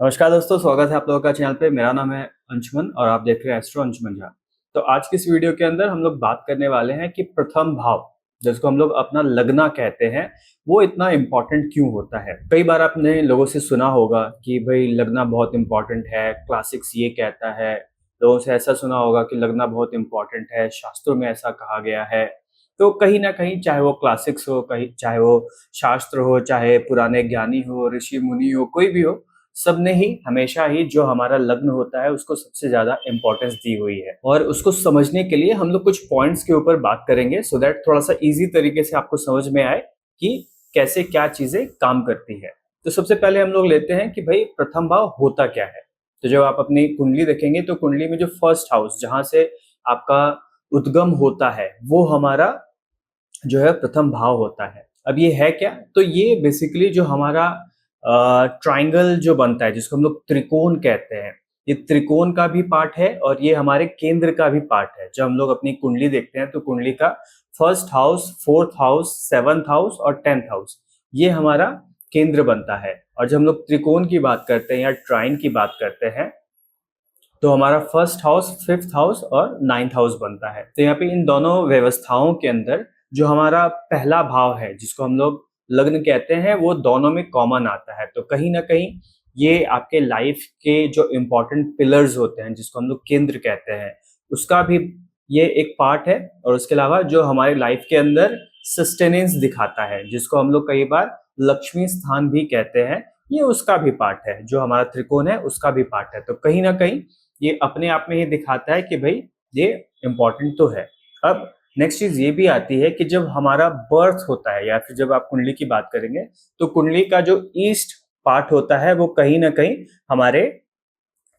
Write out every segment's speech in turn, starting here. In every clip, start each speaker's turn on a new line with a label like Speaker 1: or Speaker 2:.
Speaker 1: नमस्कार दोस्तों, स्वागत है आप लोगों का चैनल पे। मेरा नाम है अंशुमन और आप देख रहे हैं एस्ट्रो अंशुमन झा। तो आज की इस वीडियो के अंदर हम लोग बात करने वाले हैं कि प्रथम भाव, जिसको हम लोग अपना लगना कहते हैं, वो इतना इम्पोर्टेंट क्यों होता है। कई बार आपने लोगों से सुना होगा कि भाई लगना बहुत इम्पोर्टेंट है, क्लासिक्स ये कहता है। लोगों से ऐसा सुना होगा कि लगना बहुत इम्पोर्टेंट है, शास्त्रों में ऐसा कहा गया है। तो कहीं ना कहीं, चाहे वो क्लासिक्स हो, कहीं चाहे वो शास्त्र हो, चाहे पुराने ज्ञानी हो, ऋषि मुनि हो, कोई भी हो, सबने ही हमेशा ही जो हमारा लग्न होता है उसको सबसे ज्यादा इंपॉर्टेंस दी हुई है। और उसको समझने के लिए हम लोग कुछ पॉइंट्स के ऊपर बात करेंगे, सो दैट थोड़ा सा इजी तरीके से आपको समझ में आए कि कैसे क्या चीजें काम करती है। तो सबसे पहले हम लोग लेते हैं कि भाई प्रथम भाव होता क्या है। तो जब आप अपनी कुंडली देखेंगे तो कुंडली में जो फर्स्ट हाउस, जहां से आपका उद्गम होता है, वो हमारा जो है प्रथम भाव होता है। अब ये है क्या? तो ये बेसिकली जो हमारा ट्राइंगल जो बनता है, जिसको हम लोग त्रिकोण कहते हैं, ये त्रिकोण का भी पार्ट है और ये हमारे केंद्र का भी पार्ट है। जब हम लोग अपनी कुंडली देखते हैं तो कुंडली का first house, fourth house, seventh house और 10th हाउस, ये हमारा केंद्र बनता है। और जब हम लोग त्रिकोण की बात करते हैं या ट्राइन की बात करते हैं तो हमारा फर्स्ट हाउस, फिफ्थ हाउस और 9th हाउस बनता है। तो यहाँ पे इन दोनों व्यवस्थाओं के अंदर जो हमारा पहला भाव है, जिसको हम लोग लग्न कहते हैं, वो दोनों में कॉमन आता है। तो कहीं ना कहीं ये आपके लाइफ के जो इम्पोर्टेंट पिलर्स होते हैं, जिसको हम लोग केंद्र कहते हैं, उसका भी ये एक पार्ट है। और उसके अलावा जो हमारी लाइफ के अंदर सस्टेनेंस दिखाता है, जिसको हम लोग कई बार लक्ष्मी स्थान भी कहते हैं, ये उसका भी पार्ट है। जो हमारा त्रिकोण है उसका भी पार्ट है। तो कहीं ना कहीं ये अपने आप में ही दिखाता है कि भाई ये इम्पोर्टेंट तो है। अब नेक्स्ट चीज ये भी आती है कि जब हमारा बर्थ होता है, या फिर जब आप कुंडली की बात करेंगे, तो कुंडली का जो ईस्ट पार्ट होता है वो कहीं ना कहीं हमारे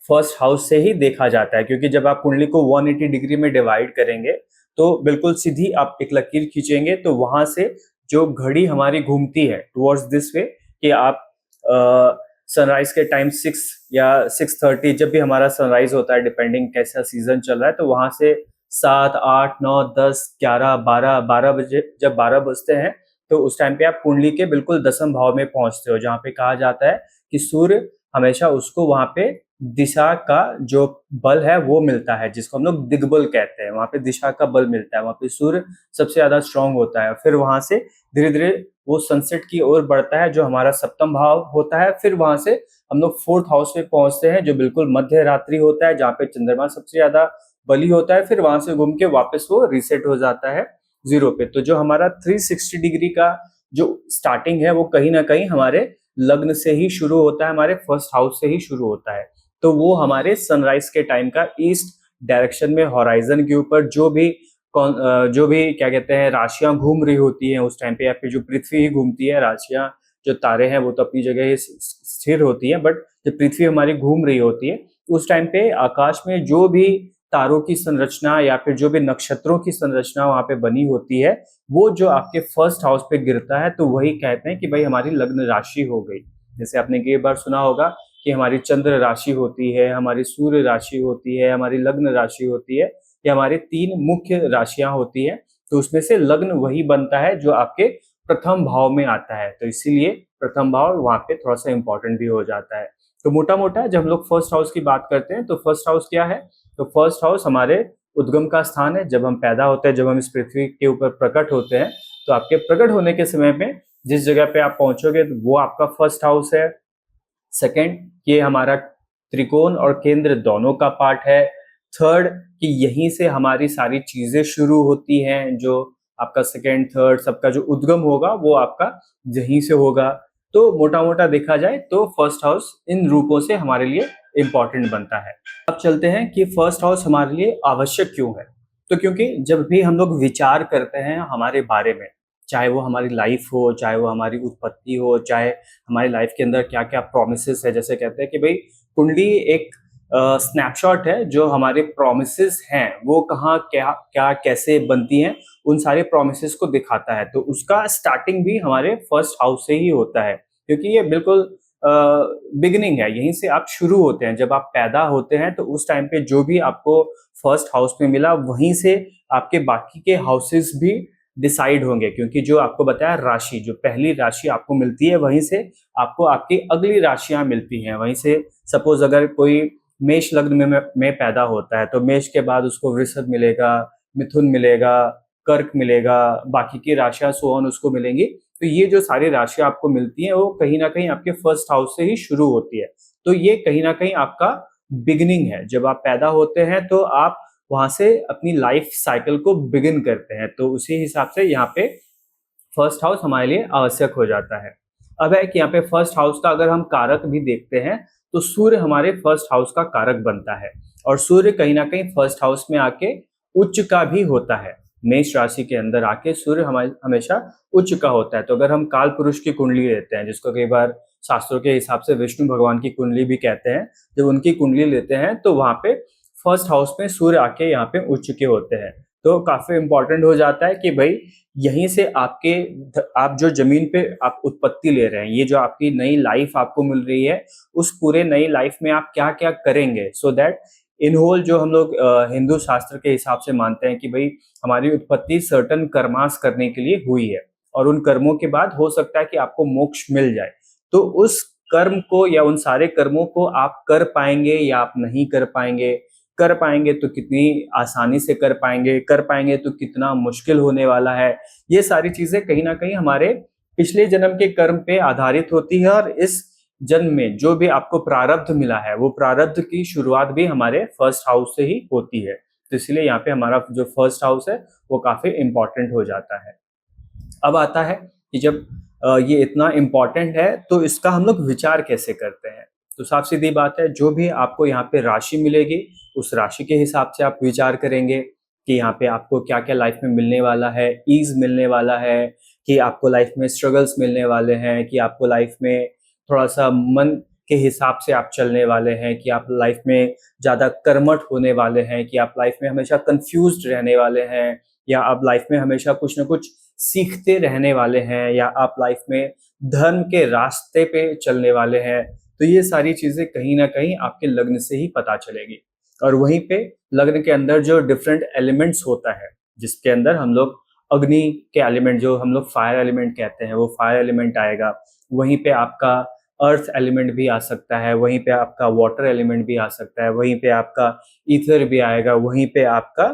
Speaker 1: फर्स्ट हाउस से ही देखा जाता है। क्योंकि जब आप कुंडली को 180 डिग्री में डिवाइड करेंगे तो बिल्कुल सीधी आप एक लकीर खींचेंगे तो वहां से जो घड़ी हमारी घूमती है टुवर्ड्स दिस वे, कि आप सनराइज के टाइम 6 या 6:30, जब भी हमारा सनराइज होता है, डिपेंडिंग कैसा सीजन चल रहा है, तो वहां से 7, 8, 9, 10, 11, 12 बजे, जब 12 बजते हैं तो उस टाइम पे आप कुंडली के बिल्कुल दसम भाव में पहुंचते हो, जहां पे कहा जाता है कि सूर्य हमेशा उसको वहां पे दिशा का जो बल है वो मिलता है, जिसको हम लोग दिग्बल कहते हैं। वहां पे दिशा का बल मिलता है, वहां पे सूर्य सबसे ज्यादा स्ट्रांग होता है। फिर वहां से धीरे धीरे वो सनसेट की ओर बढ़ता है, जो हमारा सप्तम भाव होता है। फिर वहां से हम लोग फोर्थ हाउस में पहुंचते हैं, जो बिल्कुल मध्य रात्रि होता है, जहाँ पे चंद्रमा सबसे ज्यादा बली होता है। फिर वहां से घूम के वापस वो रिसेट हो जाता है जीरो पे। तो जो हमारा 360 डिग्री का जो स्टार्टिंग है वो कहीं ना कहीं हमारे लग्न से ही शुरू होता है, हमारे फर्स्ट हाउस से ही शुरू होता है। तो वो हमारे सनराइज के टाइम का ईस्ट डायरेक्शन में हॉराइजन के ऊपर जो भी क्या कहते हैं राशियां घूम रही होती हैं उस टाइम पे, या फिर जो पृथ्वी ही घूमती है, राशियां जो तारे हैं वो तो अपनी जगह ही स्थिर होती हैं, बट जब पृथ्वी हमारी घूम रही होती है उस टाइम पे आकाश में जो भी तारों की संरचना या फिर जो भी नक्षत्रों की संरचना वहां पे बनी होती है, वो जो आपके फर्स्ट हाउस पे गिरता है, तो वही कहते हैं कि भाई हमारी लग्न राशि हो गई। जैसे आपने कई बार सुना होगा कि हमारी चंद्र राशि होती है, हमारी सूर्य राशि होती है, हमारी लग्न राशि होती है, या हमारी 3 मुख्य राशियां होती है। तो उसमें से लग्न वही बनता है जो आपके प्रथम भाव में आता है। तो इसीलिए प्रथम भाव वहां पे थोड़ा सा इंपॉर्टेंट भी हो जाता है। तो मोटा मोटा जब हम लोग फर्स्ट हाउस की बात करते हैं तो फर्स्ट हाउस क्या है? तो फर्स्ट हाउस हमारे उद्गम का स्थान है। जब हम पैदा होते हैं, जब हम इस पृथ्वी के ऊपर प्रकट होते हैं, तो आपके प्रकट होने के समय में जिस जगह पे आप पहुंचोगे वो आपका फर्स्ट हाउस है। सेकंड, ये हमारा त्रिकोण और केंद्र दोनों का पार्ट है। थर्ड, कि यहीं से हमारी सारी चीजें शुरू होती हैं। जो आपका सेकंड, थर्ड, सबका जो उद्गम होगा वो आपका यहीं से होगा। तो मोटा मोटा देखा जाए तो फर्स्ट हाउस इन रूपों से हमारे लिए इंपॉर्टेंट बनता है। अब चलते हैं कि फर्स्ट हाउस हमारे लिए आवश्यक क्यों है। तो क्योंकि जब भी हम लोग विचार करते हैं हमारे बारे में, चाहे वो हमारी लाइफ हो, चाहे वो हमारी उत्पत्ति हो, चाहे हमारी लाइफ के अंदर क्या क्या प्रोमिसेस है, जैसे कहते हैं कि भाई कुंडली एक स्नैपशॉट है, जो हमारे प्रोमिसेस हैं वो कहाँ क्या क्या कैसे बनती हैं, उन सारे प्रोमिसेस को दिखाता है। तो उसका स्टार्टिंग भी हमारे फर्स्ट हाउस से ही होता है, क्योंकि ये बिल्कुल बिगिनिंग है, यहीं से आप शुरू होते हैं। जब आप पैदा होते हैं तो उस टाइम पे जो भी आपको फर्स्ट हाउस में मिला, वहीं से आपके बाकी के हाउसेस भी डिसाइड होंगे, क्योंकि जो आपको बताया राशि, जो पहली राशि आपको मिलती है वहीं से आपको आपकी अगली राशियां मिलती हैं। वहीं से सपोज अगर कोई मेष लग्न में पैदा होता है तो मेष के बाद उसको वृषभ मिलेगा, मिथुन मिलेगा, कर्क मिलेगा, बाकी की राशियां सोहन उसको मिलेंगी। तो ये जो सारी राशियां आपको मिलती हैं वो कहीं ना कहीं आपके फर्स्ट हाउस से ही शुरू होती है। तो ये कहीं ना कहीं आपका बिगिनिंग है। जब आप पैदा होते हैं तो आप वहां से अपनी लाइफ साइकिल को बिगिन करते हैं। तो उसी हिसाब से यहाँ पे फर्स्ट हाउस हमारे लिए आवश्यक हो जाता है। अब है कि यहाँ पे फर्स्ट हाउस का अगर हम कारक भी देखते हैं तो सूर्य हमारे फर्स्ट हाउस का कारक बनता है, और सूर्य कहीं ना कहीं फर्स्ट हाउस में आके उच्च का भी होता है। मेष राशि के अंदर आके सूर्य हमारे हमेशा उच्च का होता है। तो अगर हम काल पुरुष की कुंडली लेते हैं, जिसको कई बार शास्त्रों के हिसाब से विष्णु भगवान की कुंडली भी कहते हैं, जब उनकी कुंडली लेते हैं तो वहां पे फर्स्ट हाउस में सूर्य आके यहाँ पे उच्च के होते हैं। तो काफी इंपॉर्टेंट हो जाता है कि भाई यहीं से आप जो जमीन पे आप उत्पत्ति ले रहे हैं, ये जो आपकी नई लाइफ आपको मिल रही है, उस पूरे नई लाइफ में आप क्या क्या करेंगे, सो दैट इन होल जो हम लोग हिंदू शास्त्र के हिसाब से मानते हैं कि भाई हमारी उत्पत्ति सर्टन कर्मास करने के लिए हुई है, और उन कर्मों के बाद हो सकता है कि आपको मोक्ष मिल जाए। तो उस कर्म को या उन सारे कर्मों को आप कर पाएंगे या आप नहीं कर पाएंगे, कर पाएंगे तो कितनी आसानी से कर पाएंगे तो कितना मुश्किल होने वाला है, ये सारी चीजें कहीं ना कहीं हमारे पिछले जन्म के कर्म पे आधारित होती है। और इस जन्म में जो भी आपको प्रारब्ध मिला है वो प्रारब्ध की शुरुआत भी हमारे फर्स्ट हाउस से ही होती है। तो इसलिए यहाँ पे हमारा जो फर्स्ट हाउस है वो काफी इंपॉर्टेंट हो जाता है। अब आता है कि जब ये इतना इम्पोर्टेंट है तो इसका हम लोग विचार कैसे करते हैं। तो साफ सीधी बात है, जो भी आपको यहाँ पे राशि मिलेगी उस राशि के हिसाब से आप विचार करेंगे कि यहाँ पे आपको क्या क्या लाइफ में मिलने वाला है, ईज मिलने वाला है, कि आपको लाइफ में स्ट्रगल्स मिलने वाले हैं, कि आपको लाइफ में थोड़ा सा मन के हिसाब से आप चलने वाले हैं, कि आप लाइफ में ज्यादा कर्मठ होने वाले हैं, कि आप लाइफ में हमेशा कंफ्यूज्ड रहने वाले हैं, या आप लाइफ में हमेशा कुछ ना कुछ सीखते रहने वाले हैं, या आप लाइफ में धर्म के रास्ते पे चलने वाले हैं। तो ये सारी चीजें कहीं ना कहीं आपके लग्न से ही पता चलेगी। और वहीं पे लग्न के अंदर जो डिफरेंट एलिमेंट्स होता है, जिसके अंदर हम लोग अग्नि के एलिमेंट, जो हम लोग फायर एलिमेंट कहते हैं, वो फायर एलिमेंट आएगा। वहीं पे आपका अर्थ एलिमेंट भी आ सकता है, वहीं पे आपका वाटर एलिमेंट भी आ सकता है, वहीं पे आपका ईथर भी आएगा, वहीं पे आपका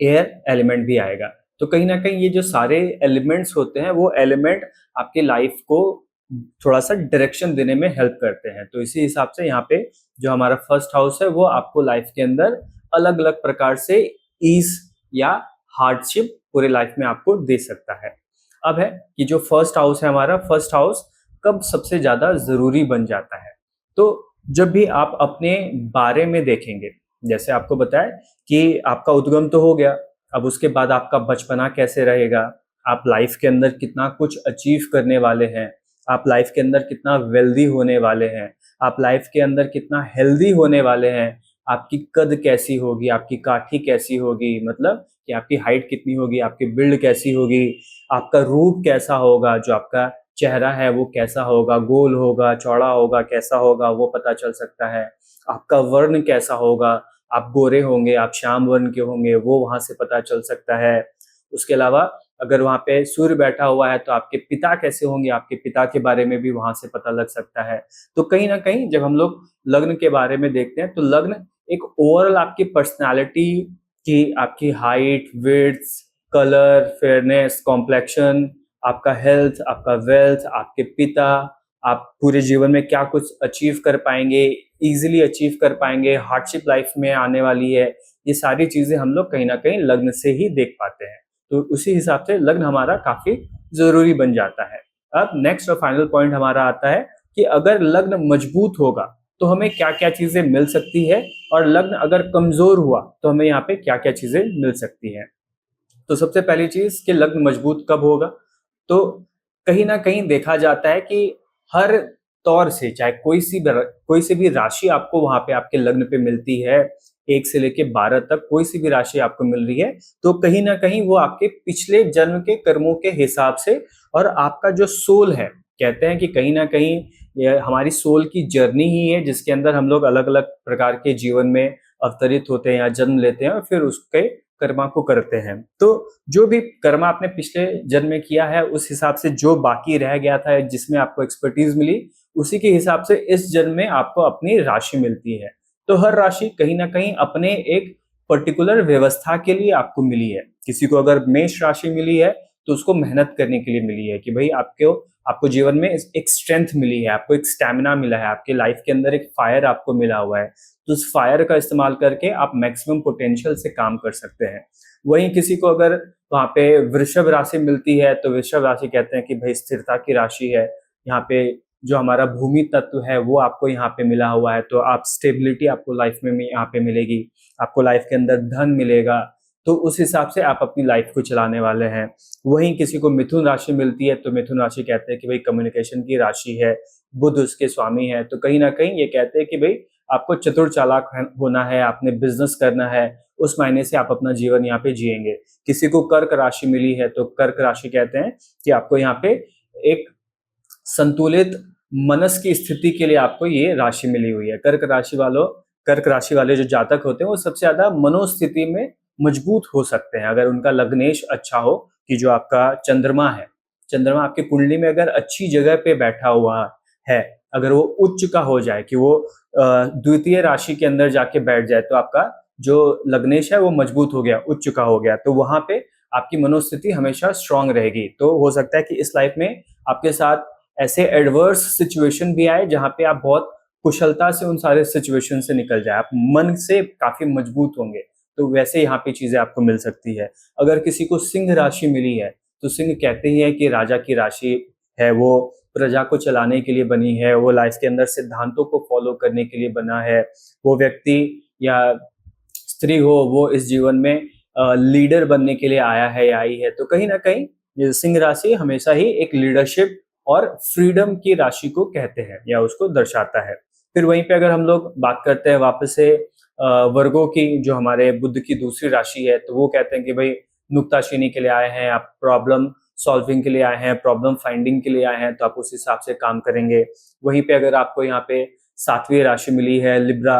Speaker 1: एयर एलिमेंट भी आएगा। तो कहीं ना कहीं ये जो सारे एलिमेंट्स होते हैं वो एलिमेंट आपकी लाइफ को थोड़ा सा डायरेक्शन देने में हेल्प करते हैं। तो इसी हिसाब से यहाँ पे जो हमारा फर्स्ट हाउस है वो आपको लाइफ के अंदर अलग अलग प्रकार से ईज या हार्डशिप पूरे लाइफ में आपको दे सकता है। अब है कि जो फर्स्ट हाउस है हमारा, फर्स्ट हाउस कब सबसे ज्यादा जरूरी बन जाता है। तो जब भी आप अपने बारे में देखेंगे, जैसे आपको बताया कि आपका उद्गम तो हो गया, अब उसके बाद आपका बचपना कैसे रहेगा, आप लाइफ के अंदर कितना कुछ अचीव करने वाले हैं, आप लाइफ के अंदर कितना वेल्दी होने वाले हैं, आप लाइफ के अंदर कितना हेल्दी होने वाले हैं, आपकी कद कैसी होगी, आपकी काठी कैसी होगी, मतलब कि आपकी हाइट कितनी होगी, आपकी बिल्ड कैसी होगी, आपका रूप कैसा होगा, जो आपका चेहरा है वो कैसा होगा, गोल होगा, चौड़ा होगा, कैसा होगा वो पता चल सकता है। आपका वर्ण कैसा होगा, आप गोरे होंगे, आप श्याम वर्ण के होंगे, वो वहां से पता चल सकता है। उसके अलावा अगर वहां पे सूर्य बैठा हुआ है तो आपके पिता कैसे होंगे, आपके पिता के बारे में भी वहां से पता लग सकता है। तो कहीं ना कहीं जब हम लोग लग्न के बारे में देखते हैं तो लग्न एक ओवरऑल आपकी पर्सनालिटी की, आपकी height, width, colour, fairness, complexion, आपका हेल्थ, आपका वेल्थ, आपके पिता, आप पूरे जीवन में क्या कुछ अचीव कर पाएंगे, इजीली अचीव कर पाएंगे, हार्डशिप लाइफ में आने वाली है, ये सारी चीजें हम लोग कहीं ना कहीं लग्न से ही देख पाते हैं। तो उसी हिसाब से लग्न हमारा काफी जरूरी बन जाता है। अब नेक्स्ट और फाइनल पॉइंट हमारा आता है कि अगर लग्न मजबूत होगा तो हमें क्या क्या चीजें मिल सकती है, और लग्न अगर कमजोर हुआ तो हमें यहाँ पे क्या क्या चीजें मिल सकती हैं। तो सबसे पहली चीज कि लग्न मजबूत कब होगा, तो कहीं ना कहीं देखा जाता है कि हर तौर से, चाहे कोई सी भी राशि आपको वहां पे आपके लग्न पे मिलती है, 1 से लेके 12 तक कोई सी भी राशि आपको मिल रही है, तो कहीं ना कहीं वो आपके पिछले जन्म के कर्मों के हिसाब से, और आपका जो सोल है, कहते हैं कि कहीं ना कहीं ये हमारी सोल की जर्नी ही है जिसके अंदर हम लोग अलग अलग प्रकार के जीवन में अवतरित होते हैं या जन्म लेते हैं और फिर उसके कर्मा को करते हैं। तो जो भी कर्मा आपने पिछले जन्म में किया है उस हिसाब से जो बाकी रह गया था, जिसमें आपको एक्सपर्टीज मिली, उसी के हिसाब से इस जन्म में आपको अपनी राशि मिलती है। तो हर राशि कहीं ना कहीं अपने एक पर्टिकुलर व्यवस्था के लिए आपको मिली है। किसी को अगर मेष राशि मिली है तो उसको मेहनत करने के लिए मिली है कि भाई आपको जीवन में एक स्ट्रेंथ मिली है, आपको एक स्टैमिना मिला है, आपके लाइफ के अंदर एक फायर आपको मिला हुआ है। तो उस फायर का इस्तेमाल करके आप मैक्सिमम पोटेंशियल से काम कर सकते हैं। वहीं किसी को अगर वहां पे वृषभ राशि मिलती है तो वृषभ राशि कहते हैं कि भाई स्थिरता की राशि है। यहाँ पे जो हमारा भूमि तत्व है वो आपको यहाँ पे मिला हुआ है, तो आप स्टेबिलिटी आपको लाइफ में यहाँ पे मिलेगी, आपको लाइफ के अंदर धन मिलेगा। तो उस हिसाब से आप अपनी लाइफ को चलाने वाले हैं। वहीं किसी को मिथुन राशि मिलती है तो मिथुन राशि कहते हैं कि भाई कम्युनिकेशन की राशि है, बुध उसके स्वामी है। तो कहीं ना कहीं ये कहते हैं कि भाई आपको चतुर चालाक होना है, आपने बिजनेस करना है, उस मायने से आप अपना जीवन यहाँ पे जिएंगे। किसी को कर्क राशि मिली है तो कर्क राशि कहते हैं कि आपको यहाँ पे एक संतुलित मनस की स्थिति के लिए आपको ये राशि मिली हुई है। कर्क राशि वाले जो जातक होते हैं वो सबसे ज्यादा मनोस्थिति में मजबूत हो सकते हैं अगर उनका लग्नेश अच्छा हो, कि जो आपका चंद्रमा है, चंद्रमा आपकी कुंडली में अगर अच्छी जगह पे बैठा हुआ है, अगर वो उच्च का हो जाए, कि वो द्वितीय राशि के अंदर जाके बैठ जाए, तो आपका जो लग्नेश है वो मजबूत हो गया, उच्च का हो गया, तो वहां पे आपकी मनोस्थिति हमेशा स्ट्रांग रहेगी। तो हो सकता है कि इस लाइफ में आपके साथ ऐसे एडवर्स सिचुएशन भी आए जहां पे आप बहुत कुशलता से उन सारे सिचुएशन से निकल जाए, आप मन से काफी मजबूत होंगे। तो वैसे यहाँ पे चीजें आपको मिल सकती है। अगर किसी को सिंह राशि मिली है तो सिंह कहते ही है कि राजा की राशि है, वो प्रजा को चलाने के लिए बनी है, वो लाइफ के अंदर सिद्धांतों को फॉलो करने के लिए बना है। वो व्यक्ति या स्त्री हो, वो इस जीवन में लीडर बनने के लिए आया है या आई है। तो कहीं ना कहीं ये सिंह राशि हमेशा ही एक लीडरशिप और फ्रीडम की राशि को कहते हैं या उसको दर्शाता है। फिर वहीं पे अगर हम लोग बात करते हैं वापस से वर्गों की, जो हमारे बुध की दूसरी राशि है, तो वो कहते हैं कि भाई नुक्ताचीनी के लिए आए हैं, आप प्रॉब्लम सॉल्विंग के लिए आए हैं, प्रॉब्लम फाइंडिंग के लिए आए हैं, तो आप उस हिसाब से काम करेंगे। वहीं पे अगर आपको यहाँ पे सातवीं राशि मिली है, लिब्रा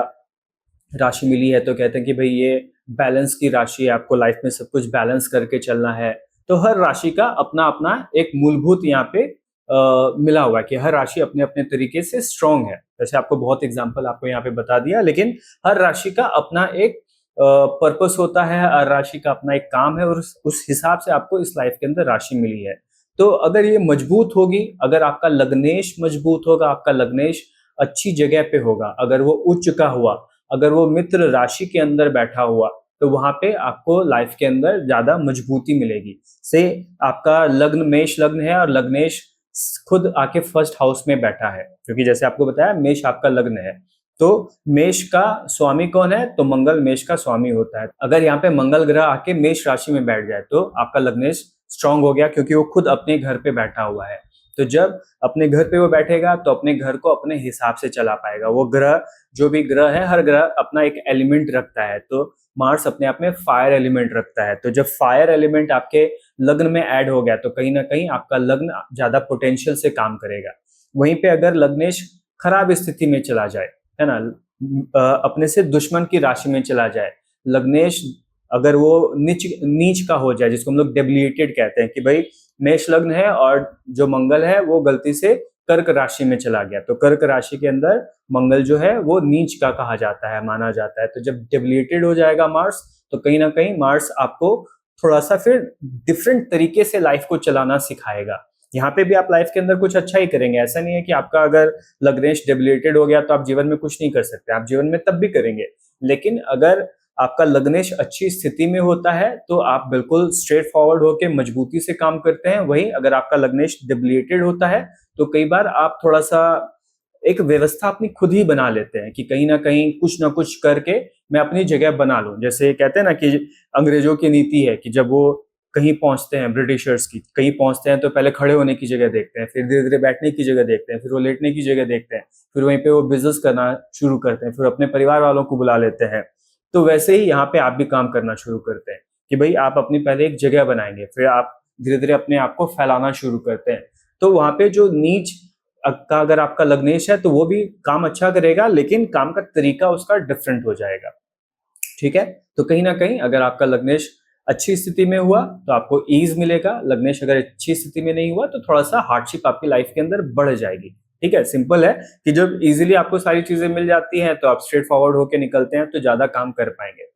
Speaker 1: राशि मिली है, तो कहते हैं कि भाई ये बैलेंस की राशि है, आपको लाइफ में सब कुछ बैलेंस करके चलना है। तो हर राशि का अपना अपना एक मूलभूत यहाँ पे मिला हुआ है कि हर राशि अपने अपने तरीके से स्ट्रांग है। जैसे आपको बहुत एग्जांपल आपको यहाँ पे बता दिया, लेकिन हर राशि का अपना एक पर्पस होता है, हर राशि का अपना एक काम है, और उस हिसाब से आपको इस लाइफ के अंदर राशि मिली है। तो अगर ये मजबूत होगी, अगर आपका लग्नेश मजबूत होगा, आपका लग्नेश अच्छी जगह पे होगा, अगर वो उच्च का हुआ, अगर वो मित्र राशि के अंदर बैठा हुआ, तो वहां पे आपको लाइफ के अंदर ज्यादा मजबूती मिलेगी। से आपका लग्न मेष लग्न है और लग्नेश खुद आके फर्स्ट हाउस में बैठा है, क्योंकि जैसे आपको बताया मेष आपका लग्न है। तो मेष का स्वामी कौन है? तो मंगल मेष का स्वामी होता है। अगर यहाँ पे मंगल ग्रह आके मेष राशि में बैठ जाए तो आपका लग्नेश स्ट्रांग हो गया, क्योंकि वो खुद अपने घर पे बैठा हुआ है। तो जब अपने घर पे वो बैठेगा तो अपने घर को अपने हिसाब से चला पाएगा। वो ग्रह, जो भी ग्रह है, हर ग्रह अपना एक एलिमेंट रखता है। तो मार्स अपने आप में फायर एलिमेंट रखता है। तो जब फायर एलिमेंट आपके लग्न में ऐड हो गया तो कहीं ना कहीं आपका लग्न ज्यादा पोटेंशियल से काम करेगा। वहीं पे अगर लग्नेश खराब स्थिति में चला जाए, है ना, अपने से दुश्मन की राशि में चला जाए, लग्नेश अगर वो नीच का हो जाए, जिसको हम लोग डेबिलिटेड कहते हैं, कि भाई मेष लग्न है और जो मंगल है वो गलती से कर्क राशि में चला गया, तो कर्क राशि के अंदर मंगल जो है वो नीच का कहा जाता है, माना जाता है। तो जब डेबिलिटेड हो जाएगा मार्स, तो कहीं ना कहीं मार्स आपको थोड़ा सा फिर डिफरेंट तरीके से लाइफ को चलाना सिखाएगा। यहाँ पे भी आप लाइफ के अंदर कुछ अच्छा ही करेंगे। ऐसा नहीं है कि आपका अगर लग्नेश डेबिलिटेड हो गया तो आप जीवन में कुछ नहीं कर सकते, आप जीवन में तब भी करेंगे। लेकिन अगर आपका लग्नेश अच्छी स्थिति में होता है तो आप बिल्कुल स्ट्रेट फॉरवर्ड होकर मजबूती से काम करते हैं। वहीं अगर आपका लग्नेश डेबिलिटेड होता है तो कई बार आप थोड़ा सा एक व्यवस्था अपनी खुद ही बना लेते हैं कि कहीं ना कहीं कुछ ना कुछ करके मैं अपनी जगह बना लूं। जैसे कहते हैं ना कि अंग्रेजों की नीति है कि जब वो कहीं पहुंचते हैं, ब्रिटिशर्स की कहीं पहुंचते हैं तो पहले खड़े होने की जगह देखते हैं, फिर धीरे धीरे बैठने की जगह देखते हैं, फिर वो लेटने की जगह देखते हैं, फिर वहीं पे वो बिजनेस करना शुरू करते हैं, फिर अपने परिवार वालों को बुला लेते हैं। तो वैसे ही यहाँ पे आप भी काम करना शुरू करते हैं कि भाई आप अपनी पहले एक जगह बनाएंगे, फिर आप धीरे धीरे अपने आप को फैलाना शुरू करते हैं। तो वहां पे जो नीच का अगर आपका लग्नेश है तो वो भी काम अच्छा करेगा, लेकिन काम का तरीका उसका डिफरेंट हो जाएगा। ठीक है। तो कहीं ना कहीं अगर आपका लग्नेश अच्छी स्थिति में हुआ तो आपको ईज मिलेगा, लग्नेश अगर अच्छी स्थिति में नहीं हुआ तो थोड़ा सा हार्डशिप आपकी लाइफ के अंदर बढ़ जाएगी। ठीक है, सिंपल है कि जब इजीली आपको सारी चीजें मिल जाती हैं तो आप स्ट्रेट फॉरवर्ड होकर निकलते हैं तो ज्यादा काम कर पाएंगे।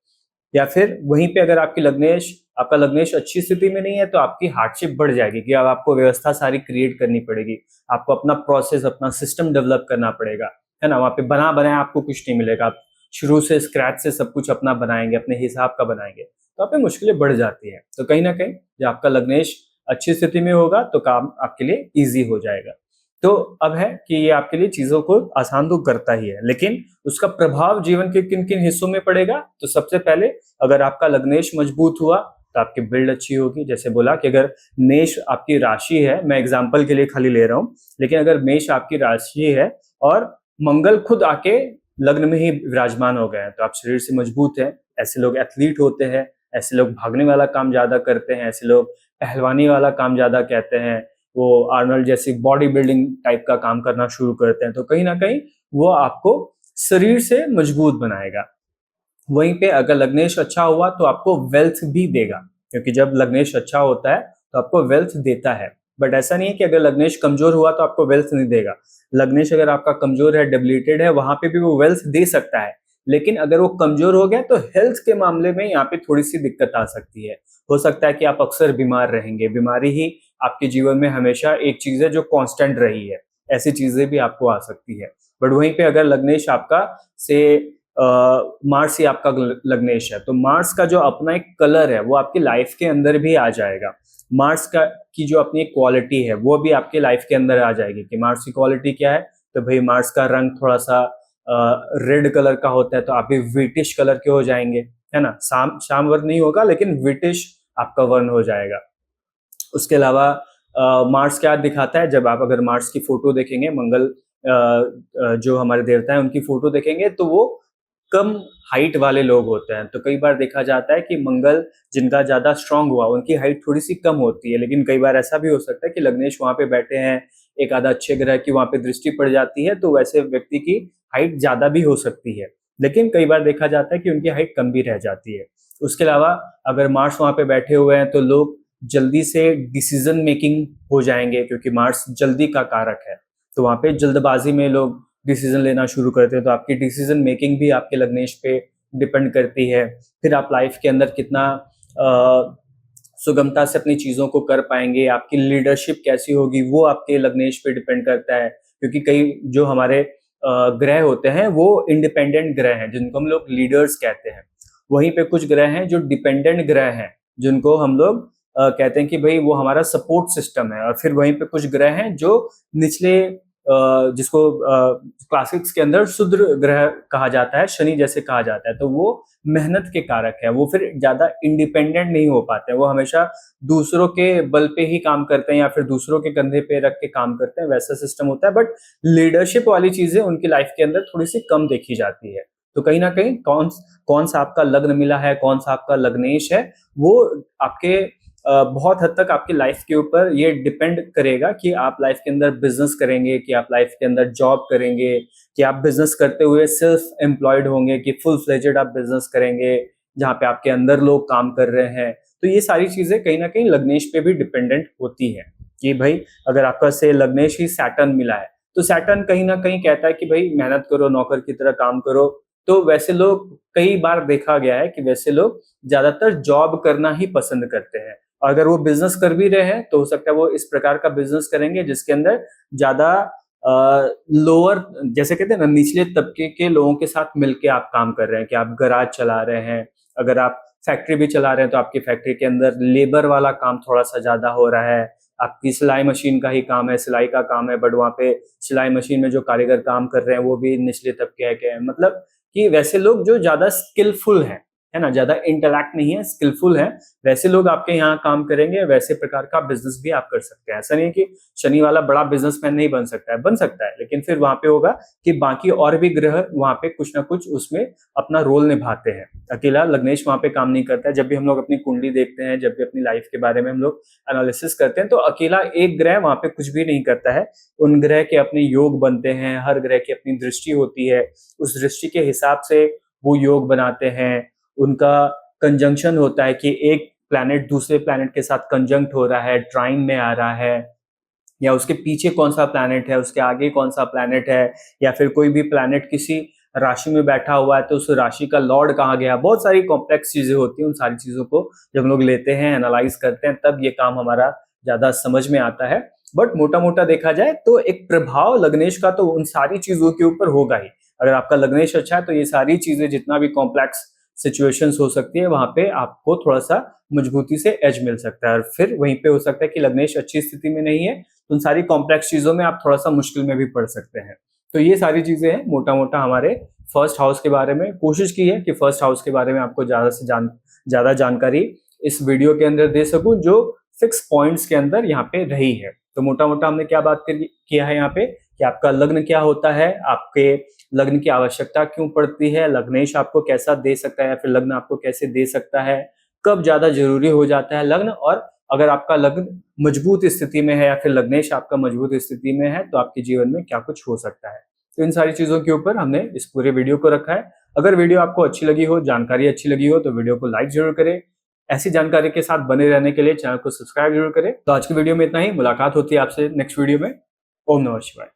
Speaker 1: या फिर वहीं पे अगर आपका लग्नेश अच्छी स्थिति में नहीं है तो आपकी हार्डशिप बढ़ जाएगी कि अब आपको व्यवस्था सारी क्रिएट करनी पड़ेगी, आपको अपना प्रोसेस, अपना सिस्टम डेवलप करना पड़ेगा, है ना। वहां पे बना बनाया आपको कुछ नहीं मिलेगा, आप शुरू से स्क्रैच से सब कुछ अपना बनाएंगे, अपने हिसाब का बनाएंगे, तो आप पे मुश्किलें बढ़ जाती है। तो कहीं ना कहीं जब आपका लग्नेश अच्छी स्थिति में होगा तो काम आपके लिए ईजी हो जाएगा। तो अब है कि ये आपके लिए चीजों को आसान तो करता ही है, लेकिन उसका प्रभाव जीवन के किन किन हिस्सों में पड़ेगा। तो सबसे पहले अगर आपका लग्नेश मजबूत हुआ तो आपकी बिल्ड अच्छी होगी। जैसे बोला कि अगर मेष आपकी राशि है, मैं एग्जांपल के लिए खाली ले रहा हूं, लेकिन अगर मेष आपकी राशि है और मंगल खुद आके लग्न में ही विराजमान हो गए हैं तो आप शरीर से मजबूत हैं। ऐसे लोग एथलीट होते हैं, ऐसे लोग भागने वाला काम ज्यादा करते हैं, ऐसे लोग पहलवानी वाला काम ज्यादा कहते हैं, वो आर्नल्ड जैसी बॉडी बिल्डिंग टाइप का काम करना शुरू करते हैं। तो कहीं ना कहीं वो आपको शरीर से मजबूत बनाएगा। वहीं पे अगर लग्नेश अच्छा हुआ तो आपको वेल्थ भी देगा, क्योंकि जब लग्नेश अच्छा होता है तो आपको वेल्थ देता है। बट ऐसा नहीं है कि अगर लग्नेश कमजोर हुआ तो आपको वेल्थ नहीं देगा। लग्नेश अगर आपका कमजोर है, डेबिलिटेड है, वहां पे भी वो वेल्थ दे सकता है, लेकिन अगर वो कमजोर हो गया तो हेल्थ के मामले में यहाँ पे थोड़ी सी दिक्कत आ सकती है। हो सकता है कि आप अक्सर बीमार रहेंगे, बीमारी ही आपके जीवन में हमेशा एक चीज है जो कांस्टेंट रही है, ऐसी चीजें भी आपको आ सकती है। बट वहीं पे अगर लग्नेश आपका से मार्स ही आपका लग्नेश है तो मार्स का जो अपना एक कलर है वो आपकी लाइफ के अंदर भी आ जाएगा। मार्स का की जो अपनी क्वालिटी है वो भी आपके लाइफ के अंदर आ जाएगी कि मार्स की क्वालिटी क्या है। तो भाई मार्स का रंग थोड़ा सा रेड कलर का होता है तो आप भी विटिश कलर के हो जाएंगे, है ना। शाम वर्ण नहीं होगा लेकिन विटिश आपका वर्ण हो जाएगा। उसके अलावा मार्स क्या दिखाता है, जब आप अगर मार्स की फोटो देखेंगे, मंगल जो हमारे देवता है उनकी फोटो देखेंगे तो वो कम हाइट वाले लोग होते हैं। तो कई बार देखा जाता है कि मंगल जिनका ज्यादा स्ट्रांग हुआ उनकी हाइट थोड़ी सी कम होती है, लेकिन कई बार ऐसा भी हो सकता है कि लग्नेश वहां पे बैठे हैं, एक आधा अच्छे ग्रह की वहां पे दृष्टि पड़ जाती है तो वैसे व्यक्ति की हाइट ज्यादा भी हो सकती है, लेकिन कई बार देखा जाता है कि उनकी हाइट कम भी रह जाती है। उसके अलावा अगर मार्स वहां पे बैठे हुए हैं तो लोग जल्दी से डिसीजन मेकिंग हो जाएंगे, क्योंकि मार्स जल्दी का कारक है। तो वहां पे जल्दबाजी में लोग डिसीजन लेना शुरू करते हैं, तो आपकी डिसीजन मेकिंग भी आपके लग्नेश पे डिपेंड करती है। फिर आप लाइफ के अंदर कितना सुगमता से अपनी चीजों को कर पाएंगे, आपकी लीडरशिप कैसी होगी, वो आपके लग्नेश पे डिपेंड करता है। क्योंकि कई जो हमारे ग्रह होते हैं वो इंडिपेंडेंट ग्रह हैं जिनको हम लोग लीडर्स कहते हैं। वहीं पे कुछ ग्रह हैं जो डिपेंडेंट ग्रह हैं जिनको हम लोग कहते हैं कि भाई वो हमारा सपोर्ट सिस्टम है। और फिर वहीं पे कुछ ग्रह हैं जो निचले जिसको क्लासिक्स के अंदर शुद्र ग्रह कहा जाता है, शनि जैसे कहा जाता है, तो वो मेहनत के कारक है। वो फिर ज्यादा इंडिपेंडेंट नहीं हो पाते, वो हमेशा दूसरों के बल पे ही काम करते हैं या फिर दूसरों के कंधे पे रख के काम करते हैं, वैसा सिस्टम होता है। बट लीडरशिप वाली चीजें उनकी लाइफ के अंदर थोड़ी सी कम देखी जाती है। तो कहीं ना कहीं कौन सा आपका लग्न मिला है, कौन सा आपका लग्नेश है, वो आपके बहुत हद तक आपकी लाइफ के ऊपर ये डिपेंड करेगा कि आप लाइफ के अंदर बिजनेस करेंगे, कि आप लाइफ के अंदर जॉब करेंगे, कि आप बिजनेस करते हुए सेल्फ एम्प्लॉयड होंगे, कि फुल फ्लेजेड आप बिजनेस करेंगे जहाँ पे आपके अंदर लोग काम कर रहे हैं। तो ये सारी चीजें कहीं ना कहीं लग्नेश पे भी डिपेंडेंट होती है कि भाई अगर आपका से लग्नेश ही सैटर्न मिला है तो सैटर्न कहीं ना कहीं कहता है कि भाई मेहनत करो, नौकर की तरह काम करो। तो वैसे लोग कई बार देखा गया है कि वैसे लोग ज्यादातर जॉब करना ही पसंद करते हैं। अगर वो बिजनेस कर भी रहे हैं तो हो सकता है वो इस प्रकार का बिजनेस करेंगे जिसके अंदर ज्यादा लोअर, जैसे कहते हैं ना, निचले तबके के लोगों के साथ मिलके आप काम कर रहे हैं, कि आप गराज चला रहे हैं, अगर आप फैक्ट्री भी चला रहे हैं तो आपकी फैक्ट्री के अंदर लेबर वाला काम थोड़ा सा ज्यादा हो रहा है। आपकी सिलाई मशीन का ही काम है, सिलाई का काम है, बट वहां पे सिलाई मशीन में जो कारीगर काम कर रहे हैं वो भी निचले तबके के हैं। मतलब कि वैसे लोग जो ज्यादा स्किलफुल हैं, है ना, ज्यादा इंटेलेक्ट नहीं है, स्किलफुल है, वैसे लोग आपके यहाँ काम करेंगे। वैसे प्रकार का बिजनेस भी आप कर सकते हैं। ऐसा नहीं है कि शनि वाला बड़ा बिजनेसमैन नहीं बन सकता है, बन सकता है, लेकिन फिर वहां पे होगा कि बाकी और भी ग्रह वहां पे कुछ ना कुछ उसमें अपना रोल निभाते हैं। अकेला लग्नेश वहां पे काम नहीं करता है। जब भी हम लोग अपनी कुंडली देखते हैं, जब भी अपनी लाइफ के बारे में हम लोग एनालिसिस करते हैं, तो अकेला एक ग्रह वहां पे कुछ भी नहीं करता है। उन ग्रह के अपने योग बनते हैं, हर ग्रह की अपनी दृष्टि होती है, उस दृष्टि के हिसाब से वो योग बनाते हैं, उनका कंजंक्शन होता है कि एक प्लैनेट दूसरे प्लैनेट के साथ कंजंक्ट हो रहा है, ट्राइन में आ रहा है, या उसके पीछे कौन सा प्लैनेट है, उसके आगे कौन सा प्लैनेट है, या फिर कोई भी प्लैनेट किसी राशि में बैठा हुआ है तो उस राशि का लॉर्ड कहाँ गया। बहुत सारी कॉम्प्लेक्स चीजें होती हैं, उन सारी चीजों को जब हम लोग लेते हैं, एनालाइज करते हैं, तब ये काम हमारा ज्यादा समझ में आता है। बट मोटा मोटा देखा जाए तो एक प्रभाव लग्नेश का तो उन सारी चीजों के ऊपर होगा ही। अगर आपका लग्नेश अच्छा है तो ये सारी चीजें, जितना भी कॉम्प्लेक्स सिचुएशंस हो सकती है, वहां पे आपको थोड़ा सा मजबूती से एज मिल सकता है। और फिर वहीं पे हो सकता है कि लग्नेश अच्छी स्थिति में नहीं है, उन सारी कॉम्प्लेक्स चीजों में आप थोड़ा सा मुश्किल में भी पड़ सकते हैं। तो ये सारी चीजें हैं मोटा मोटा हमारे फर्स्ट हाउस के बारे में। कोशिश की है कि फर्स्ट हाउस के बारे में आपको ज्यादा से ज्यादा जानकारी इस वीडियो के अंदर दे सकूं, जो फिक्स पॉइंट्स के अंदर यहाँ पे रही है। तो मोटा मोटा हमने क्या बात किया है यहाँ पे कि आपका लग्न क्या होता है, आपके लग्न की आवश्यकता क्यों पड़ती है, लग्नेश आपको कैसा दे सकता है या फिर लग्न आपको कैसे दे सकता है, कब ज्यादा जरूरी हो जाता है लग्न, और अगर आपका लग्न मजबूत स्थिति में है या फिर लग्नेश आपका मजबूत स्थिति में है तो आपके जीवन में क्या कुछ हो सकता है। तो इन सारी चीजों के ऊपर हमने इस पूरे वीडियो को रखा है। अगर वीडियो आपको अच्छी लगी हो, जानकारी अच्छी लगी हो, तो वीडियो को लाइक जरूर करें। ऐसी जानकारी के साथ बने रहने के लिए चैनल को सब्सक्राइब जरूर करें। तो आज की वीडियो में इतना ही। मुलाकात होती है आपसे नेक्स्ट वीडियो में। ओम नमः शिवाय।